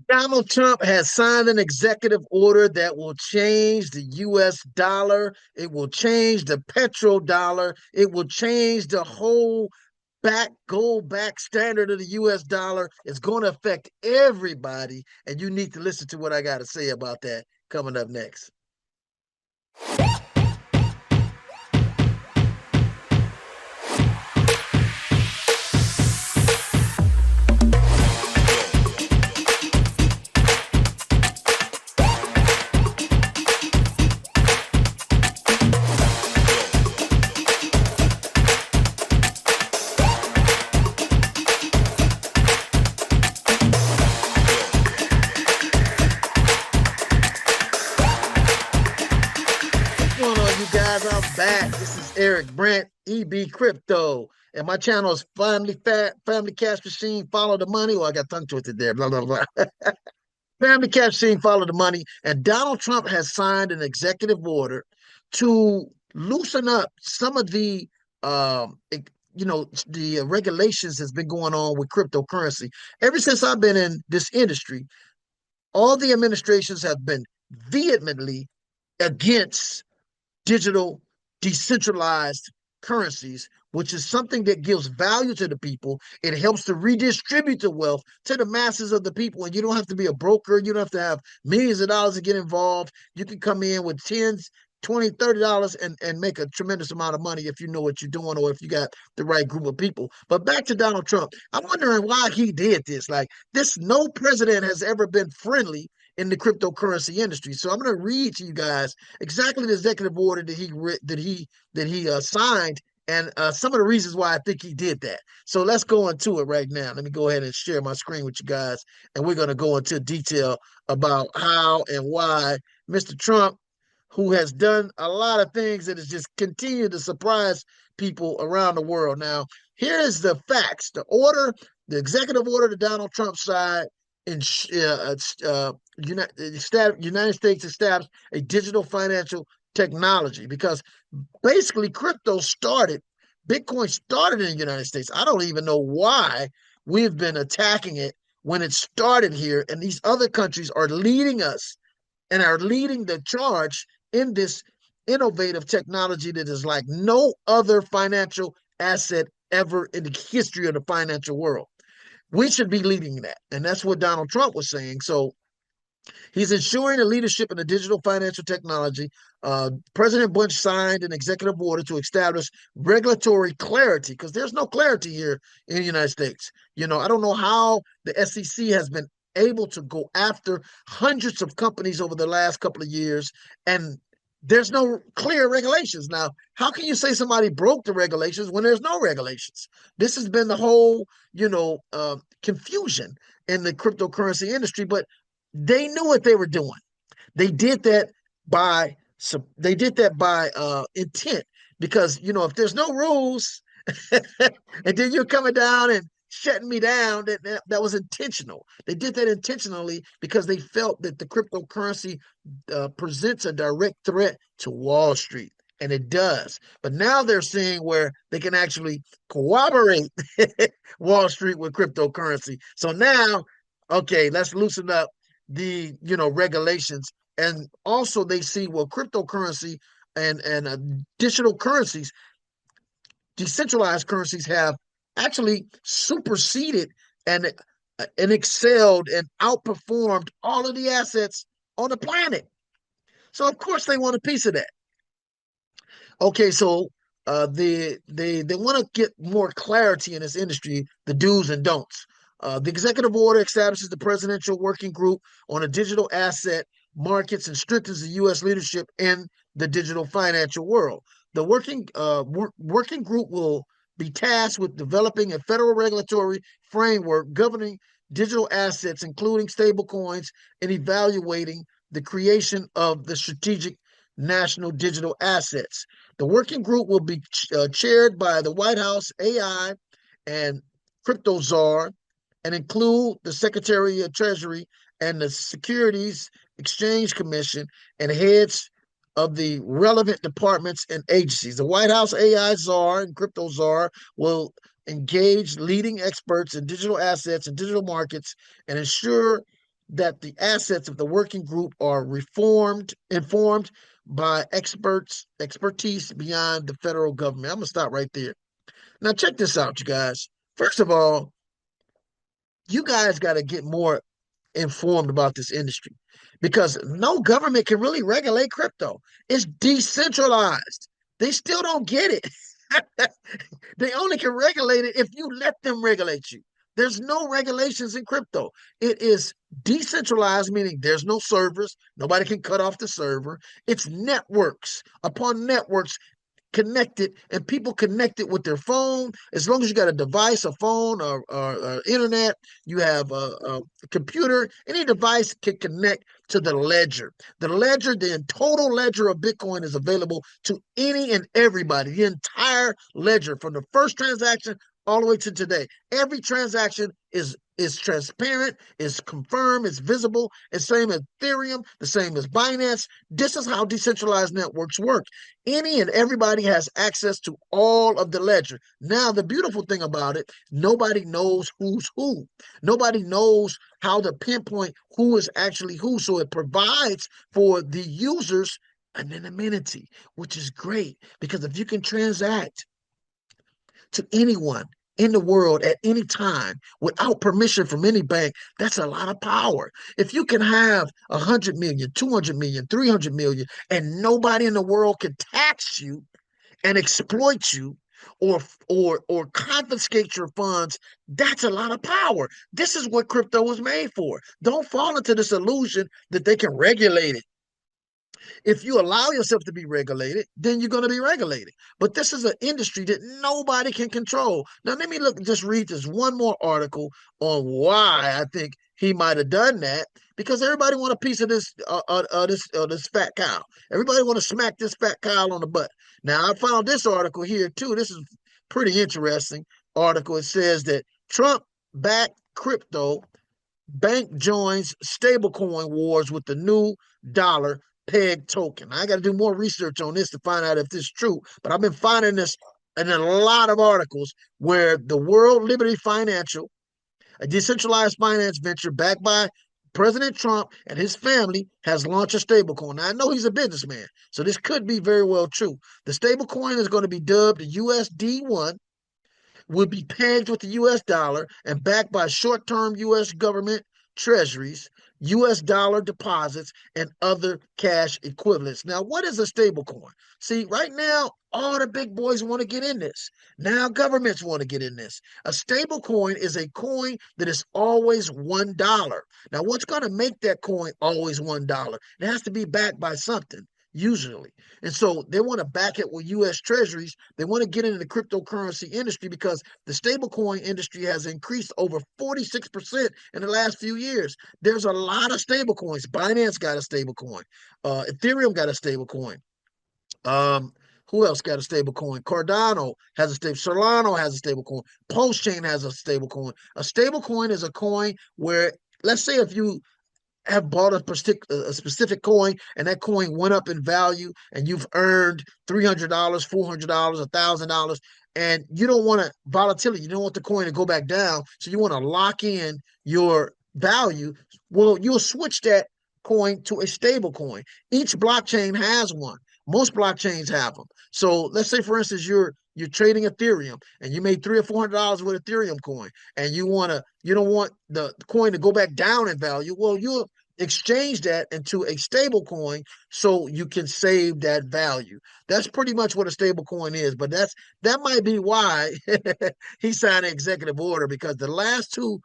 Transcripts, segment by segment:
Donald Trump has signed an executive order that will change the US dollar. It will change the petrodollar. It will change the whole gold back standard of the US dollar. It's going to affect everybody. And you need to listen to what I got to say about that coming up next. What's going on, you guys? I'm back. This is Eric Brent, EB Crypto, and my channel is Family Cash Machine. Follow the money. Well, I got tongue twisted there. Blah blah blah. Family Cash Machine. Follow the money. And Donald Trump has signed an executive order to loosen up some of the, the regulations that's been going on with cryptocurrency. Ever since I've been in this industry, all the administrations have been vehemently against digital decentralized currencies, which is something that gives value to the people. It helps to redistribute the wealth to the masses of the people. And you don't have to be a broker. You don't have to have millions of dollars to get involved. You can come in with tens, 20, $30 and make a tremendous amount of money if you know what you're doing or if you got the right group of people. But back to Donald Trump, I'm wondering why he did this. Like this, no president has ever been friendly in the cryptocurrency industry. So I'm going to read to you guys exactly the executive order that he signed and some of the reasons why I think he did that. So let's go into it right now. Let me go ahead and share my screen with you guys, and we're going to go into detail about how and why Mr. Trump, who has done a lot of things that has just continued to surprise people around the world. Now, here's the facts. The executive order that Donald Trump signed in United States established a digital financial technology because basically Bitcoin started in the United States. I don't even know why we've been attacking it when it started here, and these other countries are leading us and are leading the charge in this innovative technology that is like no other financial asset ever in the history of the financial world. We should be leading that. And that's what Donald Trump was saying. So he's ensuring the leadership in the digital financial technology. President Bush signed an executive order to establish regulatory clarity because there's no clarity here in the United States. I don't know how the SEC has been able to go after hundreds of companies over the last couple of years, and there's no clear regulations. Now, how can you say somebody broke the regulations when there's no regulations? This has been the whole, confusion in the cryptocurrency industry, but they knew what they were doing. They did that by intent because, if there's no rules and then you're coming down and shutting me down, that was intentional. They did that intentionally because they felt that the cryptocurrency presents a direct threat to Wall Street, and it does. But now they're seeing where they can actually cooperate Wall Street with cryptocurrency. So now, okay, let's loosen up the regulations, and also they see cryptocurrency and digital currencies, decentralized currencies have actually superseded and excelled and outperformed all of the assets on the planet. So of course they want a piece of that. Okay, so they want to get more clarity in this industry, the do's and don'ts. The executive order establishes the presidential working group on a digital asset markets and strengthens the U.S. leadership in the digital financial world. The working group will be tasked with developing a federal regulatory framework governing digital assets, including stablecoins, and evaluating the creation of the strategic national digital assets. The working group will be chaired by the White House AI and crypto czar and include the Secretary of Treasury and the Securities Exchange Commission and heads of the relevant departments and agencies. The White House AI czar and crypto czar will engage leading experts in digital assets and digital markets and ensure that the assets of the working group are informed by expertise beyond the federal government. I'm gonna stop right there. Now check this out, you guys. First of all, you guys got to get more informed about this industry because no government can really regulate crypto. It's decentralized. They still don't get it. They only can regulate it if you let them regulate you. There's no regulations in crypto. It is decentralized, meaning there's no servers. Nobody can cut off the server. It's networks upon networks connected, and people connected with their phone. As long as you got a device, a phone, or internet, you have a computer, any device can connect to the ledger. The ledger, the total ledger of Bitcoin is available to any and everybody. The entire ledger from the first transaction all the way to today. Every transaction is transparent, is confirmed, is visible. It's same as Ethereum, the same as Binance. This is how decentralized networks work. Any and everybody has access to all of the ledger. Now, the beautiful thing about it, nobody knows who's who. Nobody knows how to pinpoint who is actually who. So it provides for the users an anonymity, which is great because if you can transact to anyone in the world at any time without permission from any bank, that's a lot of power. If you can have 100 million, 200 million, 300 million, and nobody in the world can tax you and exploit you or confiscate your funds, that's a lot of power. This is what crypto was made for. Don't fall into this illusion that they can regulate it. If you allow yourself to be regulated, then you're going to be regulated. But this is an industry that nobody can control. Now, let me just read this one more article on why I think he might have done that. Because everybody want a piece of this fat cow. Everybody want to smack this fat cow on the butt. Now, I found this article here too. This is pretty interesting article. It says that Trump backed crypto bank joins stablecoin wars with the new dollar peg token. I got to do more research on this to find out if this is true, but I've been finding this in a lot of articles where the World Liberty Financial, a decentralized finance venture backed by President Trump and his family, has launched a stablecoin. Now, I know he's a businessman, so this could be very well true. The stablecoin is going to be dubbed USD1, will be pegged with the US dollar and backed by short-term US government treasuries, US dollar deposits, and other cash equivalents. Now, what is a stablecoin? See, right now, all the big boys want to get in this. Now, governments want to get in this. A stablecoin is a coin that is always $1. Now, what's going to make that coin always $1? It has to be backed by something. Usually. And so they want to back it with US treasuries. They want to get into the cryptocurrency industry because the stablecoin industry has increased over 46% in the last few years. There's a lot of stablecoins. Binance got a stablecoin. Ethereum got a stablecoin. Who else got a stablecoin? Cardano has a stable. Solana has a stablecoin. Postchain has a stablecoin. A stablecoin is a coin where, let's say, if you have bought a specific coin and that coin went up in value and you've earned $300, $400, $1,000, and you don't want volatility, you don't want the coin to go back down, so you want to lock in your value. Well, you'll switch that coin to a stable coin. Each blockchain has one. Most blockchains have them. So let's say, for instance, you're trading Ethereum and you made $300 or $400 with Ethereum coin, and you don't want the coin to go back down in value. Well, you'll exchange that into a stable coin so you can save that value. That's pretty much what a stable coin is. But that might be why he signed an executive order, because the last two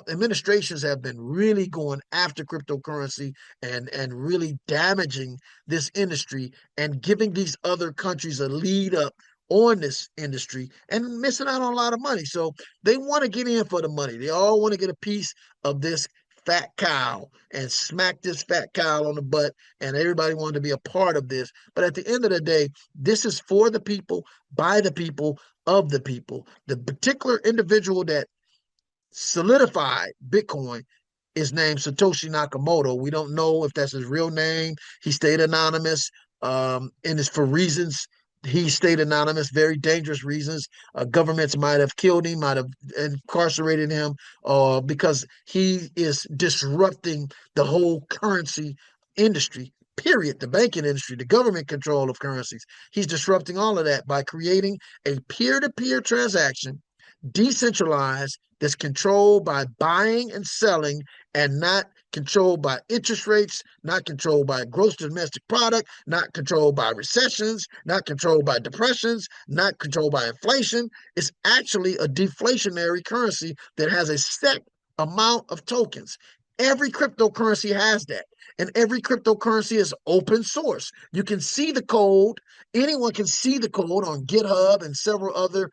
administrations have been really going after cryptocurrency and really damaging this industry and giving these other countries a lead up on this industry and missing out on a lot of money. So they want to get in for the money. They all want to get a piece of this fat cow and smack this fat cow on the butt, and everybody wanted to be a part of this. But at the end of the day, this is for the people, by the people, of the people. The particular individual that solidified Bitcoin is named Satoshi Nakamoto. We don't know if that's his real name. He stayed anonymous, and it's for reasons He stayed anonymous, very dangerous reasons. Governments might have killed him, might have incarcerated him, because he is disrupting the whole currency industry, period. The banking industry, the government control of currencies. He's disrupting all of that by creating a peer to peer transaction, decentralized, that's controlled by buying and selling and not controlled by interest rates, not controlled by gross domestic product, not controlled by recessions, not controlled by depressions, not controlled by inflation. It's actually a deflationary currency that has a set amount of tokens. Every cryptocurrency has that. And every cryptocurrency is open source. You can see the code. Anyone can see the code on GitHub and several other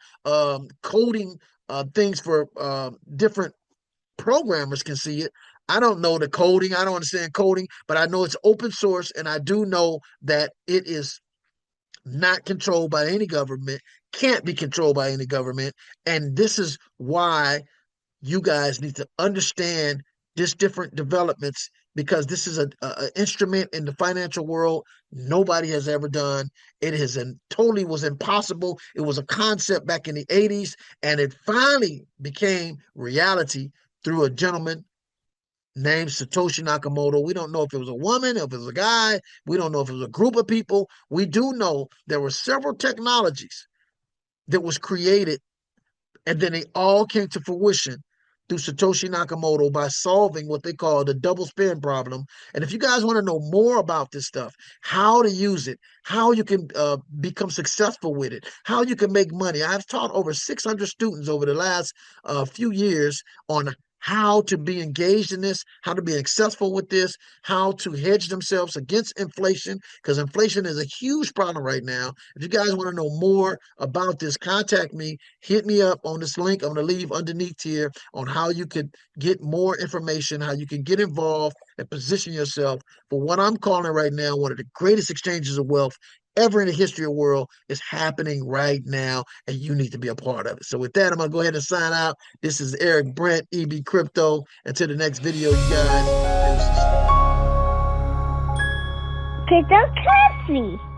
coding things for different programmers can see it. I don't know the coding. I don't understand coding, but I know it's open source, and I do know that it is not controlled by any government, can't be controlled by any government. And this is why you guys need to understand this different developments, because this is an instrument in the financial world nobody has ever done. It is totally was impossible. It was a concept back in the 80s, and it finally became reality through a gentleman named Satoshi Nakamoto. We don't know if it was a woman, if it was a guy. We don't know if it was a group of people. We do know there were several technologies that was created, and then they all came to fruition through Satoshi Nakamoto by solving what they call the double spend problem. And if you guys want to know more about this stuff, how to use it, how you can become successful with it, how you can make money, I've taught over 600 students over the last few years on how to be engaged in this, how to be successful with this, how to hedge themselves against inflation, because inflation is a huge problem right now. If you guys want to know more about this, contact me, hit me up on this link I'm going to leave underneath here on how you could get more information, how you can get involved and position yourself for what I'm calling right now one of the greatest exchanges of wealth ever in the history of the world is happening right now, and you need to be a part of it. So with that, I'm going to go ahead and sign out. This is Eric Brent, EB Crypto. Until the next video, you guys, deuces. Cryptocurrency.